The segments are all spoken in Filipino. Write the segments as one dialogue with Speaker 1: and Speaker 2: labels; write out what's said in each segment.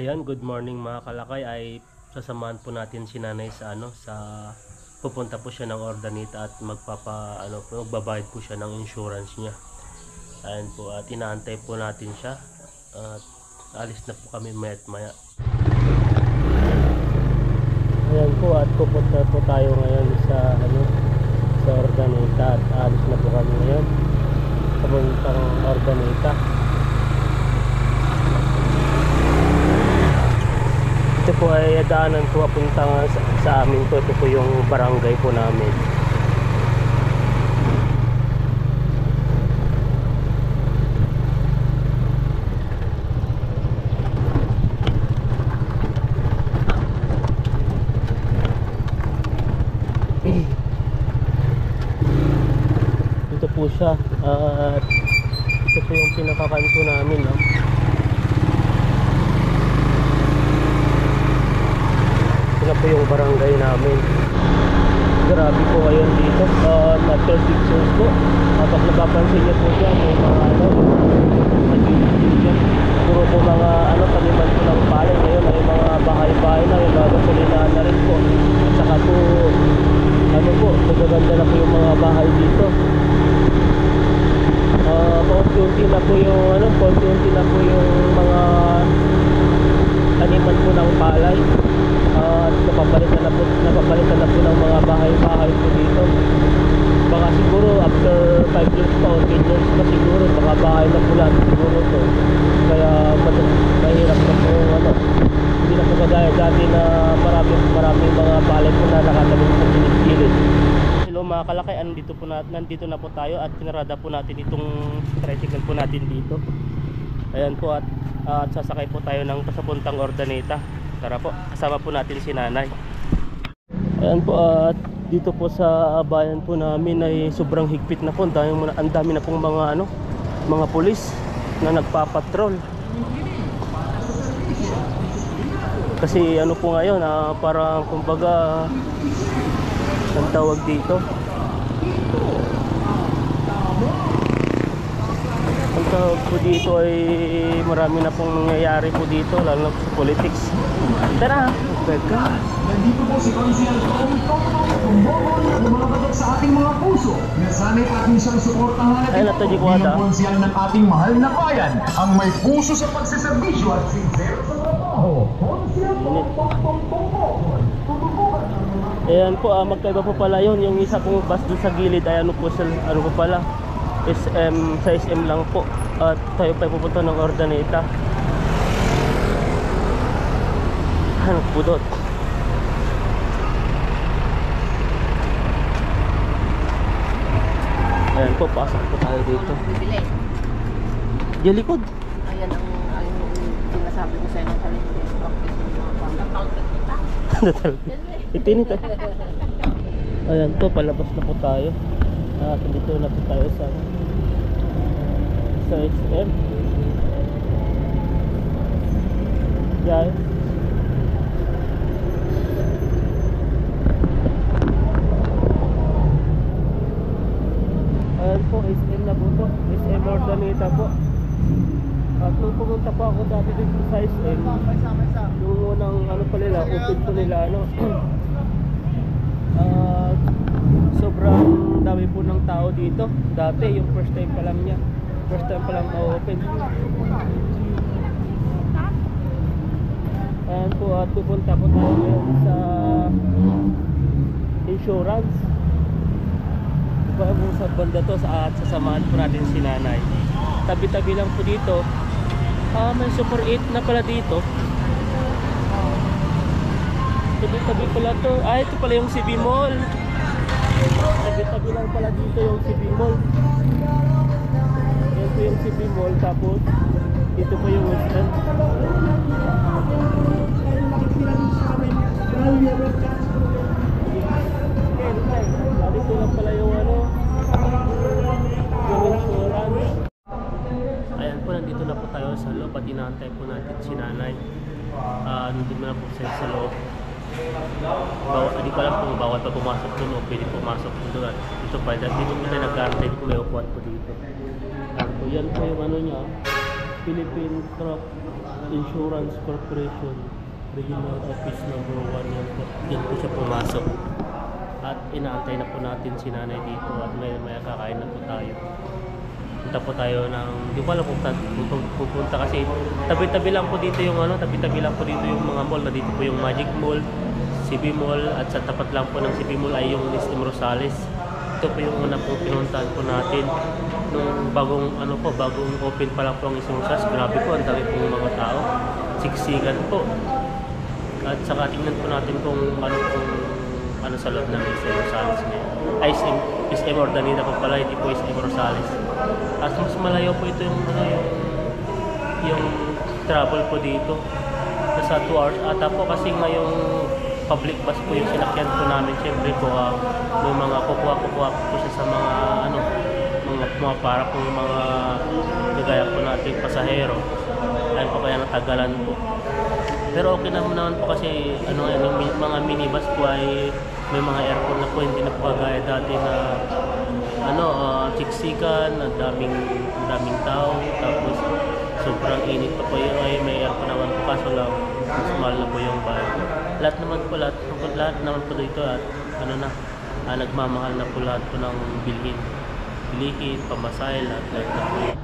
Speaker 1: Ayan, good morning mga kalakay. Ay sasamahan po natin si nanay sa pupunta po siya ng Ordaneta at magbabayad po siya ng insurance niya. Ayan po, at inaantay po natin siya at alis na po kami maya't maya. Ayan po, at pupunta po tayo ngayon sa Ordaneta at alis na po kami ngayon papuntang Ordaneta. Ito po ay daanan po papunta sa amin po. Ito po yung barangay po namin. Ito po siya at ito po yung pinakakanto namin, no? Na po yung barangay namin. Grabe po ngayon dito. After 6 years po, kapag napapansin niyo po siya, may mga puro po mga taniman po ng palay. Ngayon may mga bahay-bahay na, yung mga gasolinahan na rin po. At saka po magaganda na po yung mga bahay dito. Konti-unti na po yung mga taniman po ng palay. At napapalitan na po ng mga bahay-bahay po dito. Baka siguro after 5 years pa o 10 years pa siguro baka bahay na po lahat siguro to. Kaya mahirap na po hindi na po kagaya dati na maraming mga palay po na nakatanim sa gilid-gilid. Hello mga kalakay, nandito na po tayo at pinarada po natin itong tricycle po natin dito. Ayan po, at sasakay po tayo ng pasapuntang Ordaneta. Tara po, kasama po natin si nanay. Ayan po, at dito po sa bayan po namin ay sobrang higpit na po. Ang dami na pong mga pulis na nagpapatrol. Kasi po ngayon, parang kumbaga ang tawag dito, ang tawag po dito ay marami na pong nangyayari po dito, lalo na sa politics. Tara! Teka!
Speaker 2: Nandito po si Konsyal Tumabagak sa ating mga puso na sana'y ating siyang suportahan at bilang konsyal ng ating mahal na bayan, ang may puso sa pagsaserbisyo at sincero sa trabaho. Konsyal
Speaker 1: Ayan po, magkaiba po pala yun. Yung isa pong bus doon sa gilid ay po pala sa SM lang po. At tayo pa pupunta ng Ordaneta. Pudot. Ayan po, pasok po tayo dito. Diyan likod.
Speaker 3: Ayan ang sinasabi ko sa'yo ng kalendar. Practice mo mga pang.
Speaker 1: Itinit eh. Ayan po, palabas na po tayo. Dito na po tayo sa SM. Diyan. Ayan po, SM na po to. SM Ordaneta po. At nung pumunta po ako dati dito sa SM, yung unang open po nila, sobrang dami po ng tao dito. Dati, yung first time pa lang ma-open. Ayan po, at pupunta po tayo ngayon sa insurance. Sa banda to, at sasamahan po natin si nanay. Tabi-tabi lang po dito. May Super 8 na pala dito. Tabi-tabi pala to. Ito pala yung CB Mall. Tabi-tabi lang pala dito yung CB Mall. Yan po yung CB Mall. Tapos dito po yung Western. Dito lang pala yung insurance. Ayan po, nandito na po tayo sa loob at inaantay po natin si nanay. Nandito na po siya sa loob. Hindi ko alam kung bawal pa pumasok doon o pwede pumasok doon. Dito pa, dito po tayo nag-aantay, may upuan po dito. Yan po yung niya. Philippine Truck Insurance Corporation Regional Office number 1 yan po. Yan po siya pumasok. At inaantay na po natin si nanay dito at may kakain na po tayo. Punta po tayo ng, hindi ko alam kung pupunta kasi tabi-tabi lang po dito yung tabi-tabi lang po dito yung mga mall. Na dito po yung Magic Mall, CB Mall, at sa tapat lang po ng CB Mall ay yung SM Rosales. Ito po yung una po pinuntahan po natin nung bagong bagong open pa lang po ang SM Rosales. Grabe po, ang dami pong mga tao. Siksikan po. At saka tingnan po natin kung ano sa loob ng SM Rosales ngayon. Ay, SM Ordaneta po pala, hindi po SM Rosales. At mas malayo po ito yung travel po dito. Nasa 2 hours ata po kasi ngayong public bus po yung sinakyan po namin. Siyempre po, may mga kukuha po siya sa mga para po mga kagaya po natin pasahero. Ayun po kaya natagalan po. Pero okay naman po kasi yung mga minibus po ay may mga aircon na po, hindi na po kagaya dati na siksikan, ang daming tao, tapos sobrang init pa po yun. Ay may aircon naman po, kaso lang mas mahal na po yung bayad. Lahat naman po dito at nagmamahal na po lahat po ng bilihin, pamasahe, lahat na po yun.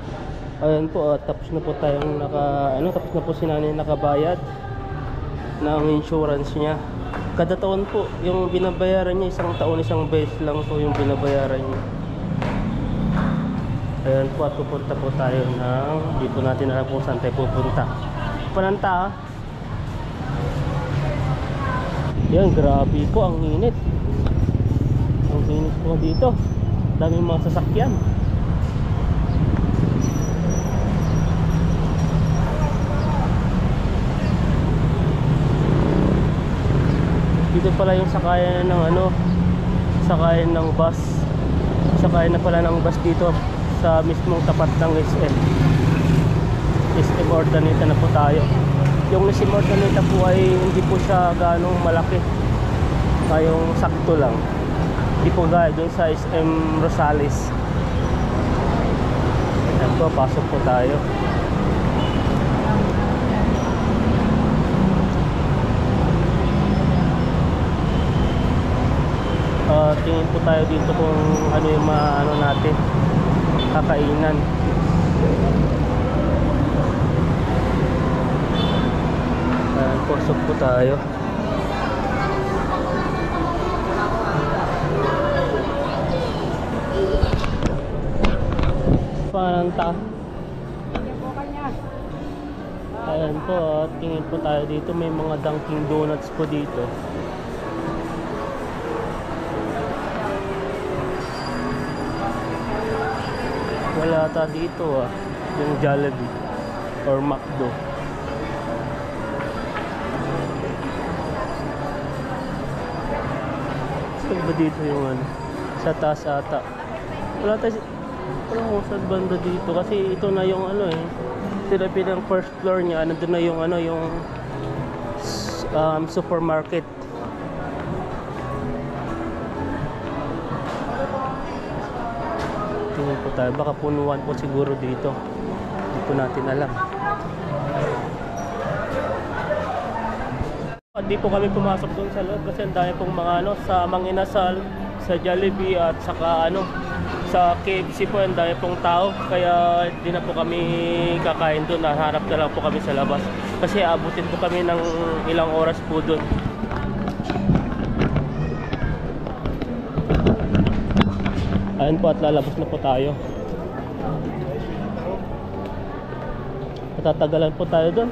Speaker 1: Ayan po, tapos na po tayong tapos na po si nanay nakabayad ng insurance niya. Kada taon po yung binabayaran niya, isang taon, isang beses lang po yung binabayaran niya. Ayan po, at pupunta po tayo di po natin alam kung saan tayo pupunta. Pananta. Yan, grabe po ang init. Ang init po dito. Daming mga sasakyan. Dito pala yung sakayan sakayan ng bus. Sakayan na pala ng bus dito sa mismong tapat ng SM Ordaneta na po tayo. Yung SM Ordaneta po ay hindi po siya ganong malaki. Kayong sakto lang. Hindi po gaya dun sa SM Rosales. Ayan po, pasok po tayo. Tingin po tayo dito kung ano yung natin kakainan. Pasok po tayo. Pananta. Ayan po, tingin po tayo dito. May mga Dunkin Donuts po dito. Wala ata dito yung Jollibee or McDo. Saan ba dito yung sa taas ata? Wala kung saan banda dito kasi ito na yung sila pinang first floor niya, nandun na yung supermarket. Tingin po tayo, baka punuan po siguro dito. Hindi po natin alam. Hindi po kami pumasok doon sa loob kasi ang dami pong mga sa Mang Inasal, sa Jollibee at saka sa KFC po ang dami pong tao. Kaya hindi na po kami kakain doon. Naharap na lang po kami sa labas. Kasi abutin po kami ng ilang oras po doon. Ayan po, at lalabas na po tayo. Matatagalan po tayo doon.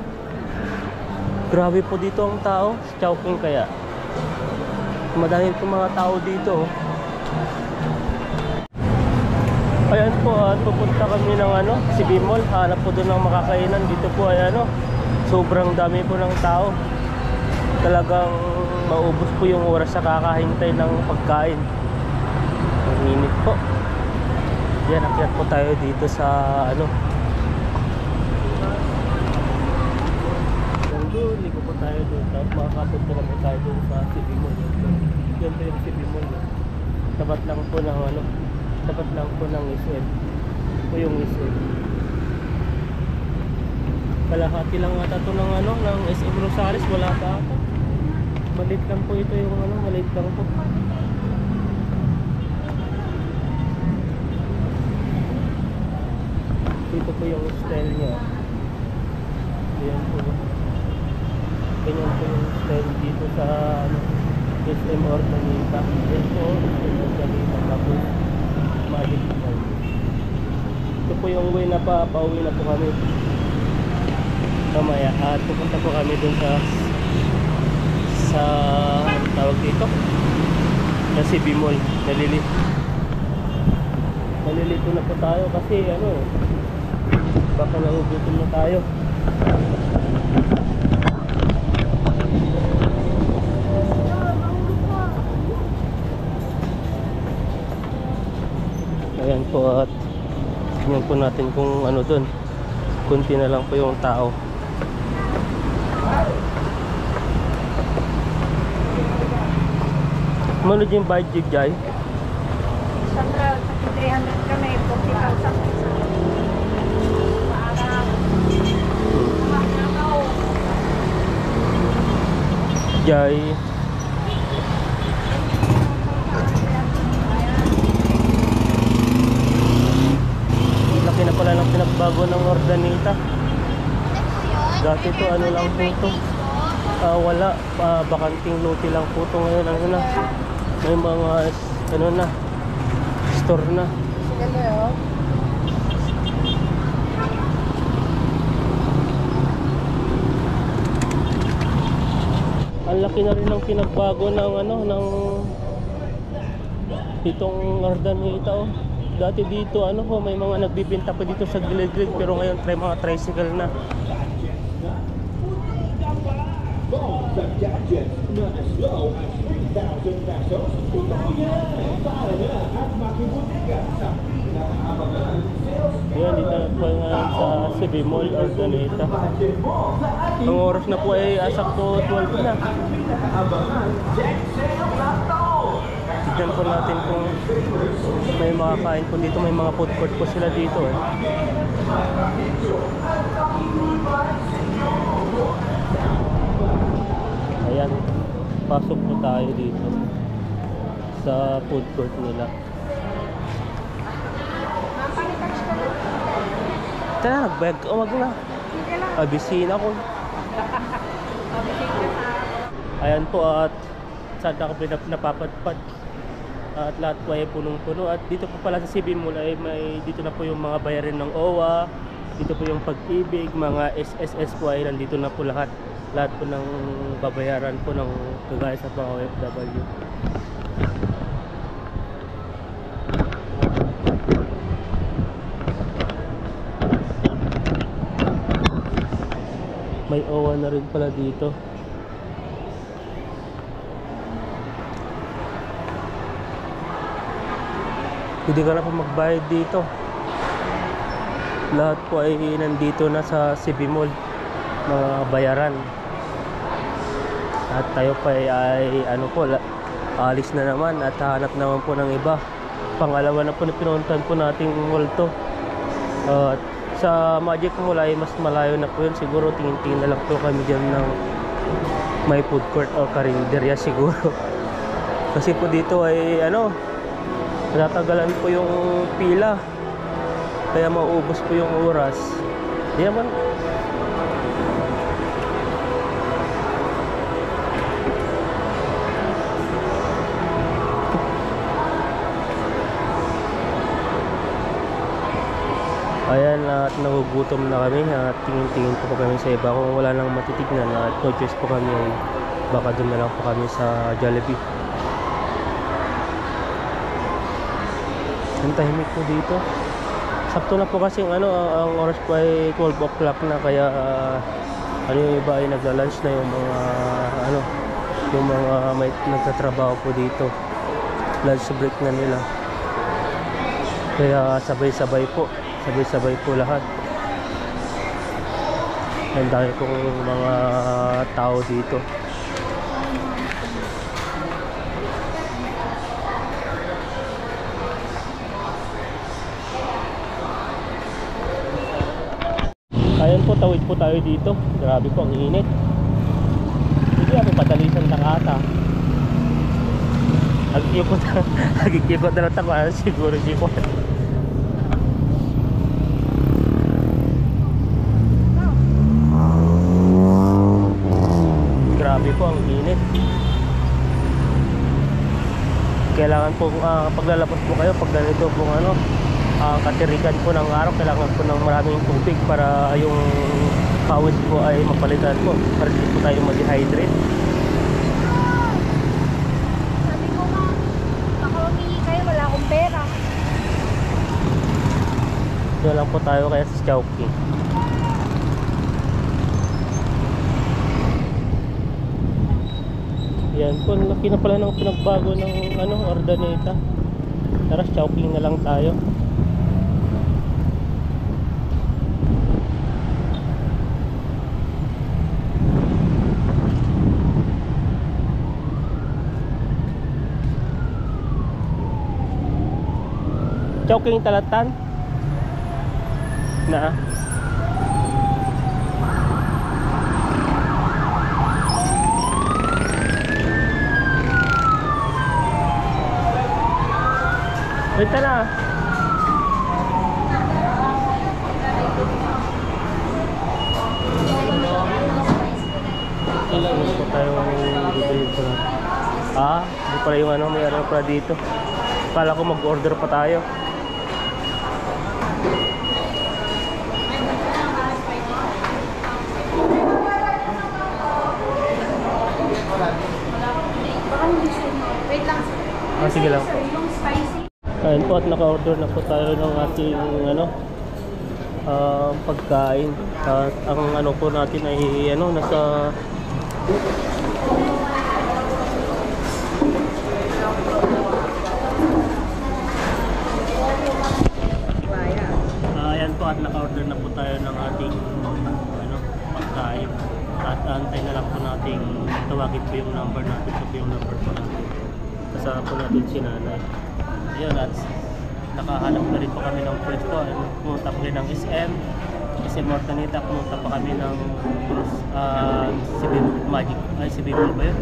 Speaker 1: Grabe po dito ang tao. Chowking kaya. Madami po mga tao dito. Ayan po, at pupunta kami ng CB Mall. Hanap po doon ng makakainan. Dito po ay sobrang dami po ng tao. Talagang maubos po yung oras sa kakahintay ng pagkain. Ang init po. Yan, akyat po tayo dito sa ligo po tayo doon. Tapos makakapunta na po tayo doon sa CB Mall. Yan po yung CB Mall. Tapat lang po ng tapat lang po ng SM. Ito yung SM. Kalahati lang ata ito ng ano, ng SM Rosales, wala ata ata. Maliit lang po ito yung ano, maliit lang po. Dito po yung style niya. Ayan po. Ganyan po yung style dito sa ano, SM Ordanita. Ayan po, SM Ordanita. Tapos Magic Mall. Ito po yung way na pauwi na po kami mamaya at pupunta po kami dun sa ano tawag dito, sa CB Mall. Nalilito na po tayo kasi ano, baka nagugutom na tayo. Ayan po, at tingnan po natin kung ano dun, kunti na lang po yung tao. Mano yung budget jay?
Speaker 3: Central, 300 kami, 40,000.
Speaker 1: Jay. Laki na pala ng pinagbago ng Ordanita. Dati to ano lang po to. Wala, bakanting lote lang po to ngayon. Ano na, may mga ano na, store na. Ang laki na rin ng pinagbago ng ano, ng itong Ordanita oh. Dati dito ano po, may mga nagbibenta pa dito sa gilid-gilid, pero ngayon mga tricycle na.
Speaker 4: Sa gadgets na as low as 3,000 pesos. Tutuloy para na at makibutiga sa pinakaabangan sales.
Speaker 1: Ayan, dito na po ngayon sa CB Mall Ordanita. Ang oras na po ay sakto 12 na. Tignan po natin kung may makakain po dito. May mga food court po sila dito eh. Ayan, pasok po tayo dito sa food court nila. Tara, nag-bag. O, wag na. Abisina ko. Ayan po, at saan ako napapadpad. At lahat po ay punong-puno. At dito po pala sa CB Mall ay may dito na po yung mga bayarin ng OWA. Dito po yung Pag-ibig, mga SSS po ay nandito na po lahat. Lahat po ng babayaran po ng kagaya sa mga OFW. May OWA na rin pala dito. Hindi ka na po magbayad dito. Lahat po ay nandito na sa CB Mall, mga bayaran. At tayo pa ay ano po, alis na naman at hahanap naman po ng iba. Pangalawa na po na pinuntahan po nating mall to. Sa Magic Mall ay mas malayo na po yun. Siguro tingin-tingin na lang po kami dyan ng may food court o karinderya siguro. Kasi po dito ay ano, natagalan po yung pila, kaya mauubos po yung oras. Di naman. Ayan, at nagugutom na kami at tingin-tingin po kami sa iba. Kung wala nang matitignan at no choice po kami, ay baka doon na lang po kami sa Jollibee. Ang tahimik po dito. Sakto na po kasi ano, ang oras po ay 12 o'clock na, kaya ano, yung iba ay nagla-lunch na, yung mga ano, yung mga may nagtatrabaho po dito. Lunch break na nila. Kaya sabay-sabay po lahat. Ang dami pong mga tao dito. Ayan po, Tawid po tayo dito. Grabe po ang init. Hindi ako patalisan Takata. Hagikikot na lang ako. Ano siguro sikot. Grabe po ang init. Kailangan po paglalabas po kayo pag ganito po katirikan po ng araw, kailangan po ng maraming tubig para yung pawis po ay mapalitan po para hindi po tayo ma-dehydrate.
Speaker 5: Sabi ko nga, baka humingi kayo, wala akong pera.
Speaker 1: Doon lang po tayo kaya sa Chowking. Yan po, laki na pala ng pinagbago ng Urdaneta. Tara, Chowking na lang tayo. Chowking Talatan na wait na. Ilan po tayo bibili ko na. Hindi pala yung may pala dito. Kala ko mag-order pa tayo.
Speaker 5: Wait lang.
Speaker 1: Sige lang.
Speaker 5: Sir, yung spicy.
Speaker 1: Ayun po at naka-order na po tayo ng ating pagkain. At ang po natin ay nasa ayan po at naka-order na po tayo ng ating pagkain. At antay na lang po natin tawagin po yung number natin. Ito po yung number po natin. Kasama po natin si nanay. Ayun, at nakahanap na rin po kami ng pwesto. Pumunta po rin ng SM Urdaneta. Pumunta pa kami ng CB Mall ba yun?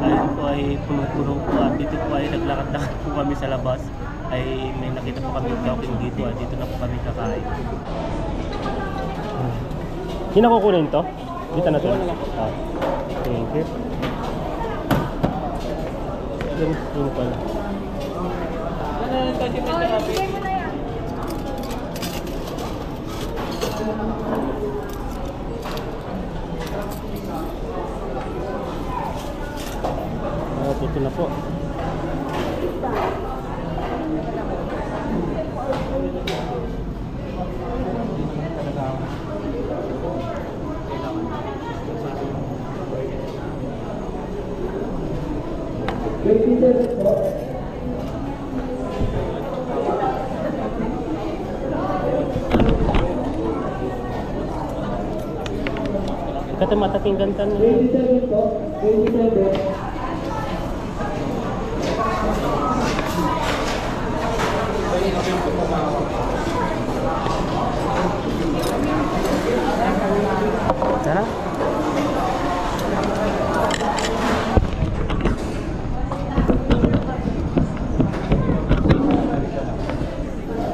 Speaker 1: Ayun po ay puno-puno po. At dito po ay naglakad-lakad po kami sa labas. Ay may nakita po kami Chowking dito. At dito na po kami kakain. Hindi na kukunin to? Dito na to? Thank you. Yun pala.
Speaker 5: Bigay mo na yan.
Speaker 1: Dito na po. Kata matating gantan niya. Tara.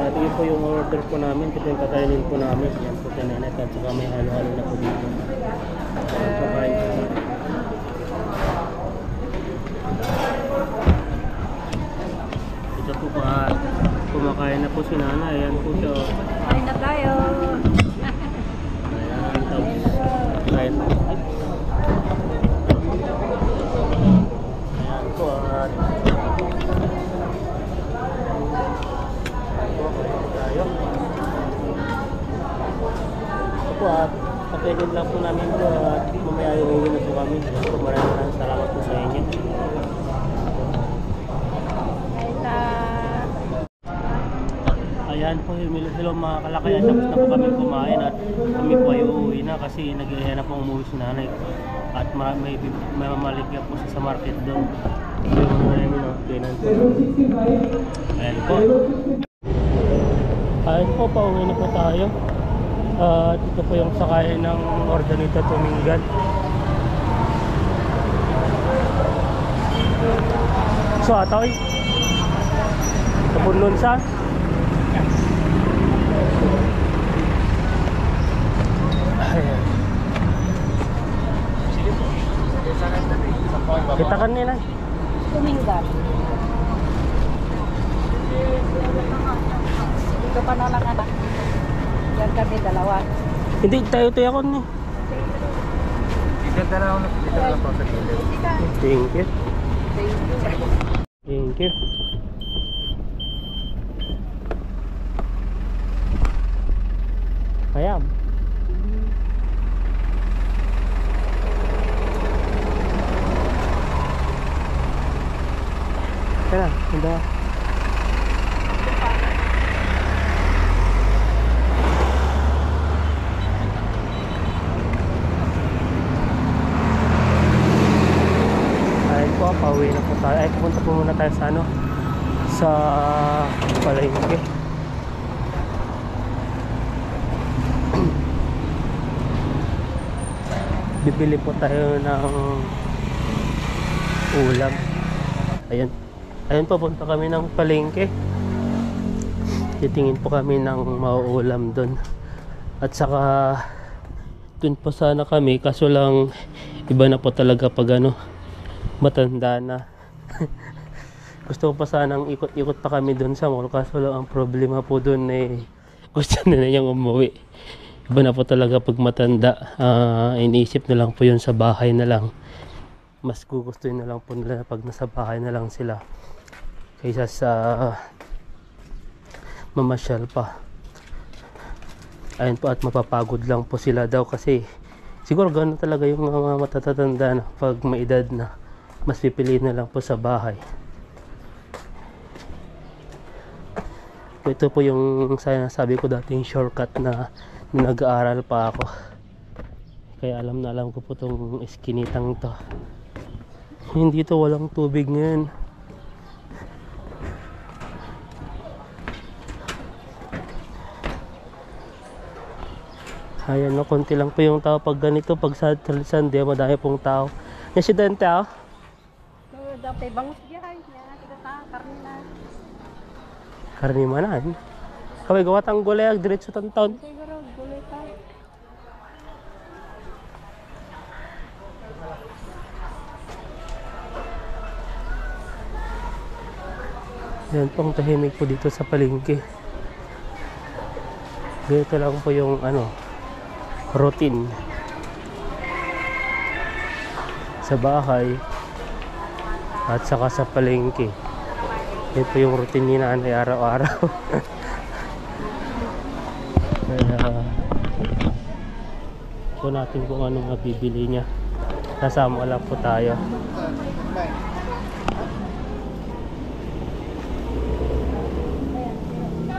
Speaker 1: Ito po yung order po namin. Ito yung kakainin po namin. Yan po kinainat at saka may halo-halo na po dito. Kakain po. Ito po pa kumakain na po si nanay. Ayan po siya.
Speaker 5: Kain na tayo.
Speaker 1: Ayan, tapos kain po. Ayan po at tayo. Ito po at patigil lang po namin po at mamaya uuwi na po kami. Maraming salamat po sa inyo. Ayan po, hello mga kalakayan, tapos na po kami kumain at kami po ay uuwi na kasi nag-iaya na po umuwi si nanay at may mamaligya po sa market doon. Ayan po. Ayan po, pauwi na po tayo. At ito po yung sakay ng Ordaneta Tumingan. So atoy Tapunon sa ayan. Kita kan nila
Speaker 3: Tumingan. Dito pa na lang anak. Yan kami dalawa.
Speaker 1: hindi tayo ako ni.
Speaker 2: Dito na ako sa gilid.
Speaker 1: Thank you.
Speaker 3: Thank you.
Speaker 1: Thank you. Ayam. Kaya, hindi. Ayun po, pauwi na po tayo. Ay, pupunta po muna tayo sa ano, sa palengke. Bibili po tayo ng ulam. Ayun. Ayun, papunta kami ng palengke. Titingin po kami ng mauulam doon. At saka doon po sana kami, kaso lang iba na po talaga pag ano, matanda na. Gusto ko pa sanang ikot-ikot pa kami doon sa mall, kaso lang ang problema po doon eh, gusto na niyang umuwi. Iba na po talaga pag matanda. Iniisip na lang po yun sa bahay na lang. Mas gugustuhin na lang po nila pag nasa bahay na lang sila kaysa sa mamasyal pa. Ayun po, at mapapagod lang po sila daw kasi siguro gano'n talaga yung mga matatatanda na pag may edad na, mas pipili na lang po sa bahay. Ito po yung sabi ko dating shortcut na nag-aaral pa ako, kaya alam na alam ko po itong iskinitang to. Hindi to walang tubig ngayon. Ayan, no, konti lang po yung tao pag ganito. Pag sa Sunday, madami pong tao. Residente ako.
Speaker 3: Dapay bangus diay. Kita ta karne na.
Speaker 1: Karni manan. Kaway gawa tang gulay diretso tantaon.
Speaker 3: Siguro gulay ta.
Speaker 1: Yan pong tahimik po dito sa palengke. Dito lang po yung ano, routine sa bahay at saka sa palengke. Yan po yung routine ni nanay araw-araw. Kaya po natin kung anong mabibili niya. Kasama lang po tayo.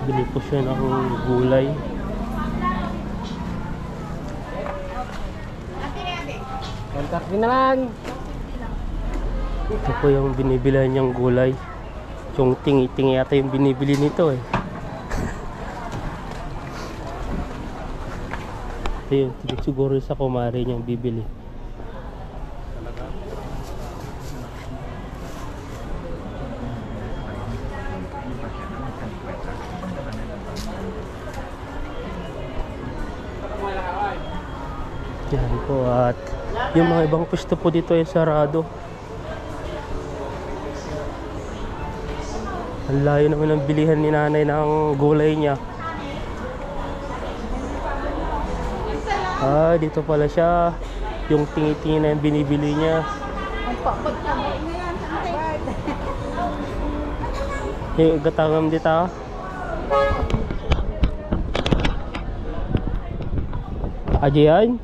Speaker 1: Bili po siya ng gulay.
Speaker 3: Kontak din naman.
Speaker 1: Ito po yung binibilihan niyang gulay. Yung tingi-tingi yata yung binibili nito eh. Ito yung siguro sa kumare niyang bibili. Yan po, at yung mga ibang pwesto po dito ay sarado. Ang layo naman ng bilihan ni nanay ng gulay niya. Ah, dito pala siya. Yung tingi-tingi na yung binibili niya. Yung gatangam dito. Aja yan?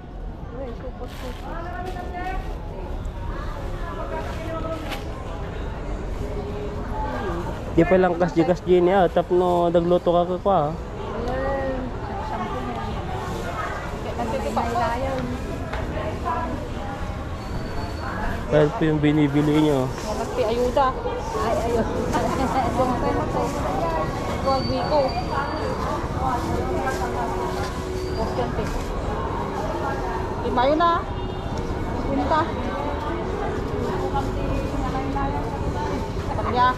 Speaker 1: Di pa lang kasdi-kasdi niya, tap no dagluto ka pa. Kaya po yung binibili niyo.
Speaker 3: Magpi ayuda. Ay ayun. Huwag wiko. yan, te. Lima yun na. Punta. Kanya.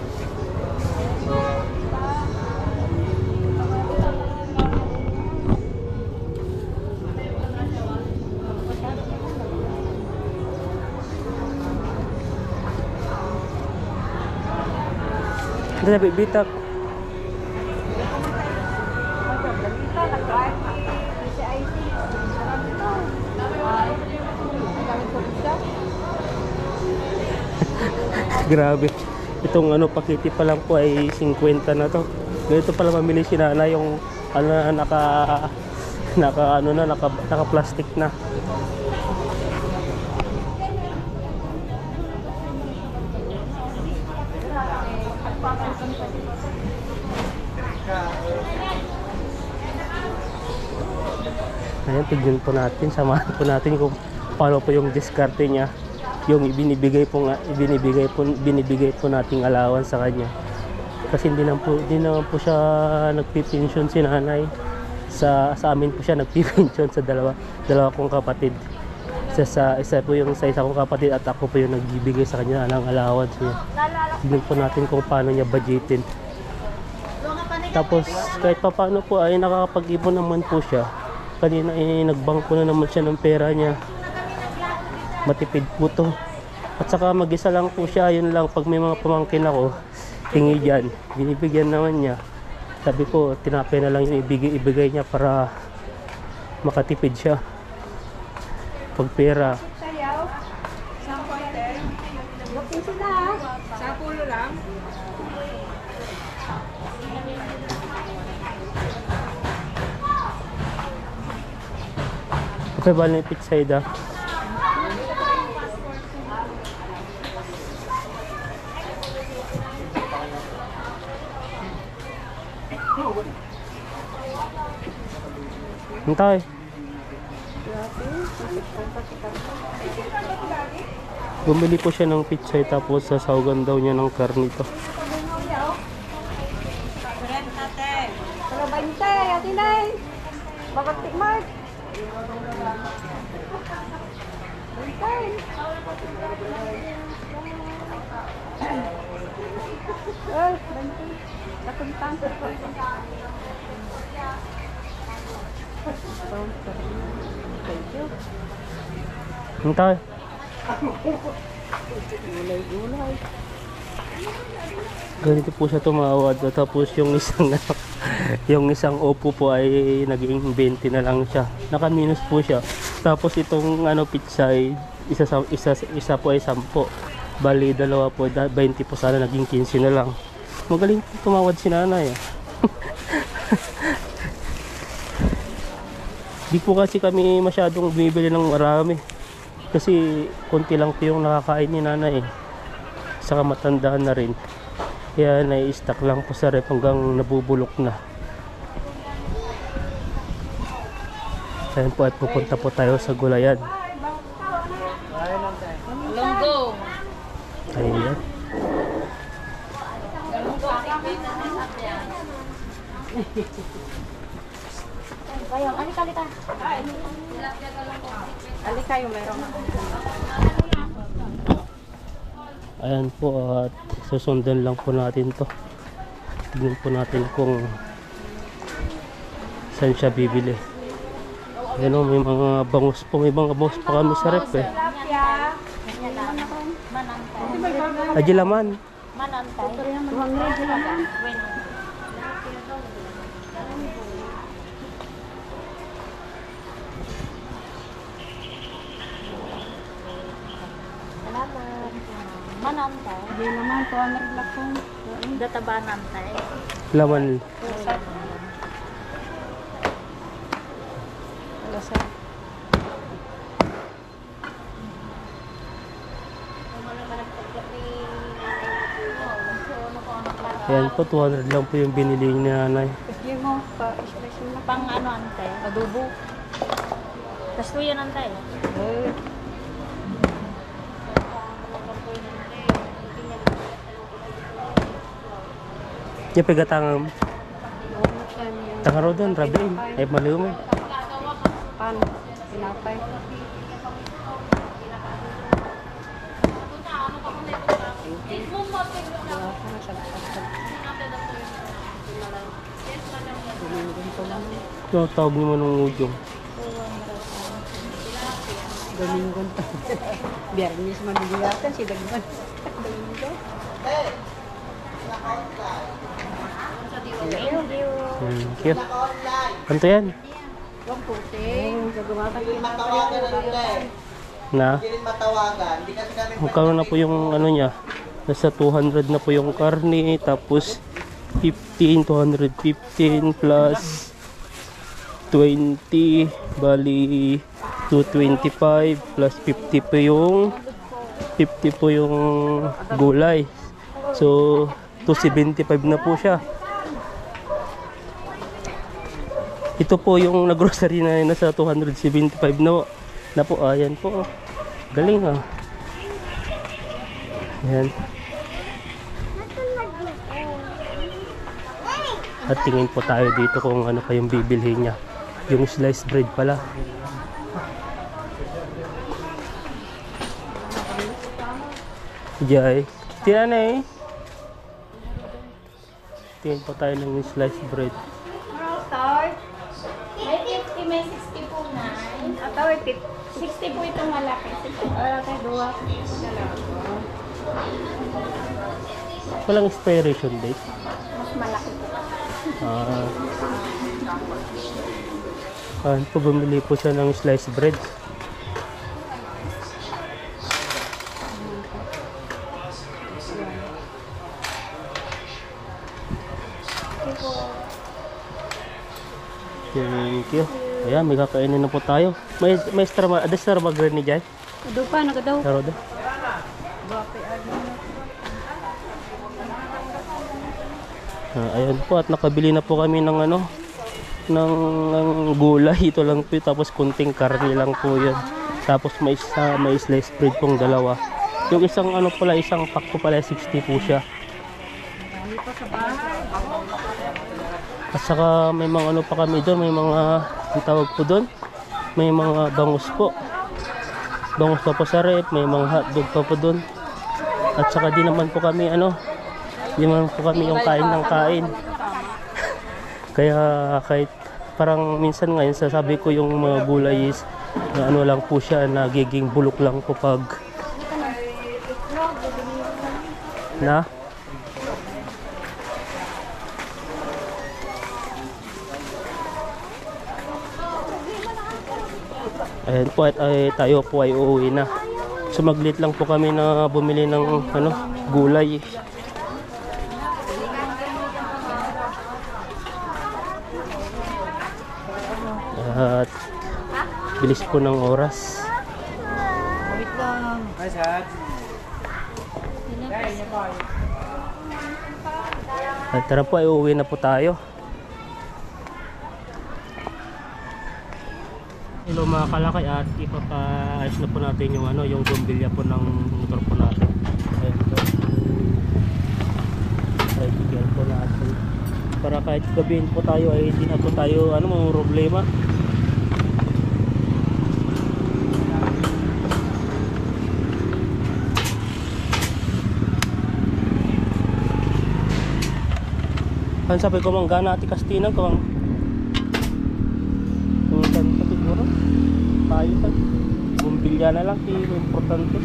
Speaker 1: Ito na bibitak. Grabe. Itong ano pakiti pa lang po ay 50 na to. Ganito pala mamili si nanay yung ano naka plastic na. Ayan, tignan po natin, samahan po natin kung paano po yung diskarte niya, yung binibigay po nating alawan sa kanya. Kasi hindi naman po siya nagpipensyon si nanay. Sa amin po siya nagpipensyon sa dalawa kong kapatid. Isa po yung sa isa kong kapatid at ako po yung nagbibigay sa kanya ng allowance niya. Tignan po natin kung paano niya budgetin. Tapos kahit pa paano po ay nakakapag-ipon naman po siya. Kanina nagbangko na naman siya ng pera niya. Matipid po to. At saka mag-isa lang po siya, yun lang. Pag may mga pamangkin ako, hingi dyan, binibigyan naman niya. Sabi ko, tinapay na lang yung ibigay niya para makatipid siya. Pag pera.
Speaker 5: Sayaw. Sampo ate. Bakit sila? Sampulo lang.
Speaker 1: Okay, bali na pizza ida. Hintay. Bumili po siya ng pizza tapos sasawagan daw niya ng karnito.
Speaker 5: Pero 20, ate Nay. Bakit tikmat? 20. Oh, 20. Kakuntang. Thank you.
Speaker 1: Hintay.
Speaker 3: Gulay-gulay.
Speaker 1: Ganito po siya tumawad. Tapos yung isang opo po ay naging 20 na lang siya. Naka-minus po siya. Tapos itong pizza ay isa po ay 10. Bali dalawa po 20 po, sana naging 15 na lang. Magaling po tumawad si nanay. Di po kasi kami masyadong bumibili ng marami. Kasi konti lang po yung nakakain ni nanay. Saka matandaan na rin. Kaya nai-stack lang po sa rep hanggang nabubulok na. Ayan po at pupunta po tayo sa gulayan.
Speaker 3: Longgo.
Speaker 1: Ayan.
Speaker 5: Ayun, alika.
Speaker 3: Alika yung meron.
Speaker 1: Ayan po at susundan lang po natin to. Tignan po natin kung saan siya bibili. Ayan o, may mga bangus po. May mga bangus pa kami sa rep eh.
Speaker 5: Tilapia. Manantay.
Speaker 1: Ajilaman.
Speaker 5: Manantay. 200 lang. Salamat. Manantay.
Speaker 3: Hindi naman, 200 lang po.
Speaker 5: Databa nantay.
Speaker 1: Laman.
Speaker 3: Lasa.
Speaker 1: Ayan po, 200 lang po yung binili ni nanay.
Speaker 3: Sige mo, pa-special na.
Speaker 5: Pang ano antay?
Speaker 3: Adobo.
Speaker 5: Tapos tuyo nantay.
Speaker 3: Eh,
Speaker 1: Yung pigatang tangaro doon, rabiin. Ay maliw mo.
Speaker 5: pan, pinapay.
Speaker 1: Ito, tawag naman ng ujong.
Speaker 5: Domingo to. Biyernes manigilatan si Dagman. Domingo. Thank you.
Speaker 1: Thank you. Kanto yan?
Speaker 5: Huwag puting. Gagawatan ko
Speaker 1: Na? Magkaroon na po yung ano niya. Nasa 200 na po yung karne. Tapos 15, 215 plus 20. Bali 225 plus 50 po yung gulay. So 275 na po siya. Ito po yung nag-grocery na nasa 275 na po. Ayan po. Galing ah. Ayan. At tingin po tayo dito kung ano pa yung bibilhin niya. Yung sliced bread pala. Jai. Tiyan eh. Tingin po tayo ng sliced bread.
Speaker 5: start.
Speaker 6: May 50, may 60 po na.
Speaker 5: Ataw,
Speaker 6: 60 po itong malaki.
Speaker 5: kay duwa.
Speaker 1: Walang expiration date.
Speaker 6: Mas malaki po.
Speaker 1: Ano po, bumili po siya ng sliced bread. Thank you. Ayan, may kakainin na po tayo. May Starburger ni Jai.
Speaker 5: Ado pa, nagadaw.
Speaker 1: Taro do. Ayan po, at nakabili na po kami ng ano, ng gulay. Ito lang po, tapos kunting karne lang po yun. Tapos may sliced bread pong dalawa. Yung isang ano pala, isang pack po pala 60 po siya. At saka may mga ano pa kami doon, may mga ang tawag po doon, may mga bangus po. Bangus pa po sa rep, may mga hotdog pa po doon. At saka di naman po kami ano, di naman po kami yung kain ng kain. Kaya kahit parang minsan ngayon sasabi ko yung mga gulay is na ano lang po siya, nagiging bulok lang po pag na ayan po at tayo po ay uuwi na. Sumaglit lang po kami na bumili ng ano, gulay. At bilis po ng oras.
Speaker 3: Wait lang.
Speaker 1: At tara po ay uuwi na po tayo. Hello mga kalakay, at ipapaayos na po natin yung ano, yung bumbilya po ng motor po natin. Ayan po. Tricycle po natin. Para kahit gabihin po tayo ay hindi na po tayo ano, mga problema. Kan sabi ko manggana ati Kastinang ko ang siguro tayo pa bumbilya na lang importante.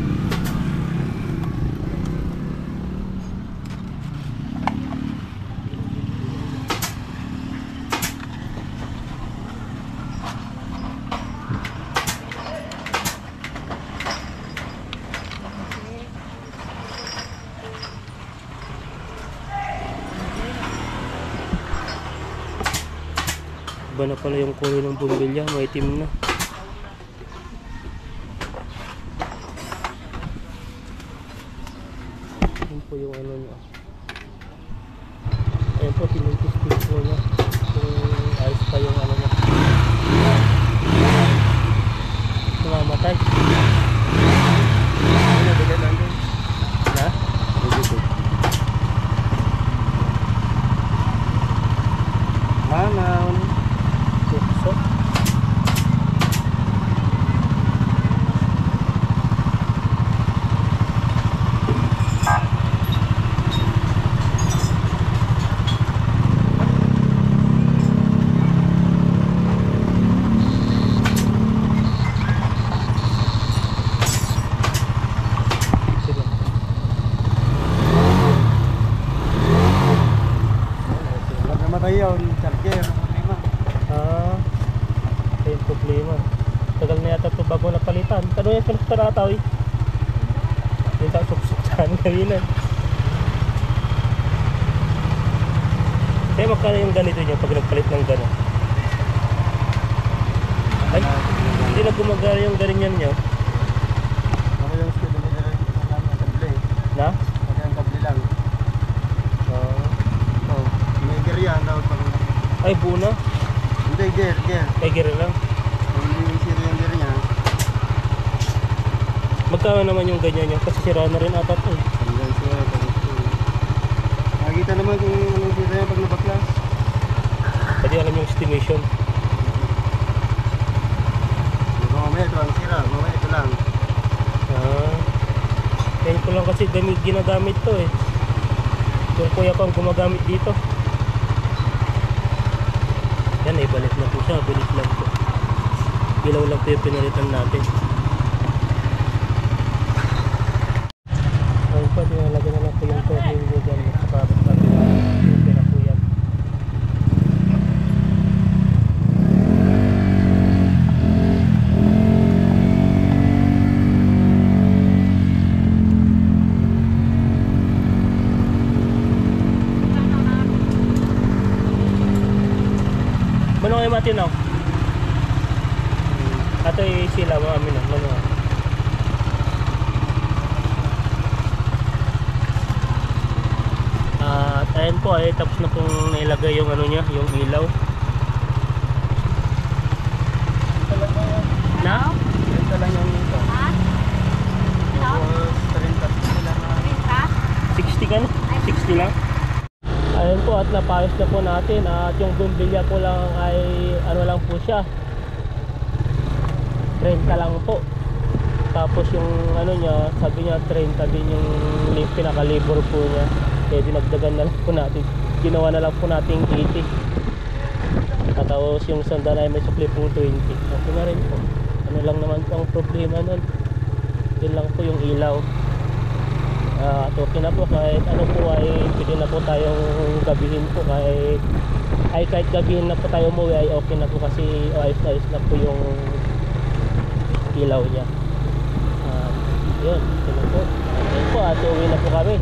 Speaker 1: Iba na pala yung kulay ng bumbilya, maitim na. Yan po yung ano niya. Ayan po, pinuntis-tis po niya. Kung ayos pa yung ano niya. Sumamatay. Ano, bilan nandun? Ha? Bilan. Manaw. So, ko na tarataw eh. Yung suksok saan kanina. Kaya magkano yung ganito nyo pag nagpalit ng gano'n? Ay, hindi na gumagana yung ganyan nyo.
Speaker 7: Ako yung skill mo na ang kable.
Speaker 1: Na?
Speaker 7: Pati ang kable lang.
Speaker 1: Oo.
Speaker 7: May gear yan.
Speaker 1: Ay, buo na.
Speaker 7: Hindi, gear.
Speaker 1: Ay, gira lang.
Speaker 7: Kung hindi yung sira yung gear niya,
Speaker 1: Magkano naman yung ganyan nyo? Kasi sira na rin apat eh.
Speaker 7: hanggang sira. Nakikita naman kung anong sira niya pag nabaklas.
Speaker 1: Pwede alam yung estimation.
Speaker 7: Mamaya ito ang sira. Mamaya ito lang.
Speaker 1: Kaya ko lang kasi ginagamit to eh. Yung kuya ko ang gumagamit dito. Yan eh, balik na po siya. Bilis lang po. Ilaw lang po yung pinalitan natin. Ayun pa, dinalagyan na lang po yung turning nyo dyan. Saka yung pera po yan. Manong ay matinaw. Ato ay sila mga amin na. Manong. At ayan po ay tapos na pong nailagay yung ano niya, yung ilaw. Na?
Speaker 7: Ito lang yung ito.
Speaker 5: Ha? Ano?
Speaker 7: 30 lang na.
Speaker 5: Rinta?
Speaker 1: 60 ka no? 60 lang. Ayun po at napayos na po natin at yung bumbilya ko lang ay ano lang po siya 30 lang po. Tapos yung ano niya, sabi niya 30 din yung pinaka-labor po niya. Kaya dinagdagan na lang po natin. Ginawa na lang po natin 80. At tapos yung sandal ay may sukli pong 20. Okay na rin po. Ano lang naman po ang problema nun. Yun lang po yung ilaw. At okay na po kahit ano po ay pwede na po tayong gabihin po kahit gabihin na po tayo umuwi ay okay na po kasi ayos na po yung ilaw niya. Yun, yun na po. Ayun po at uwi na po kami.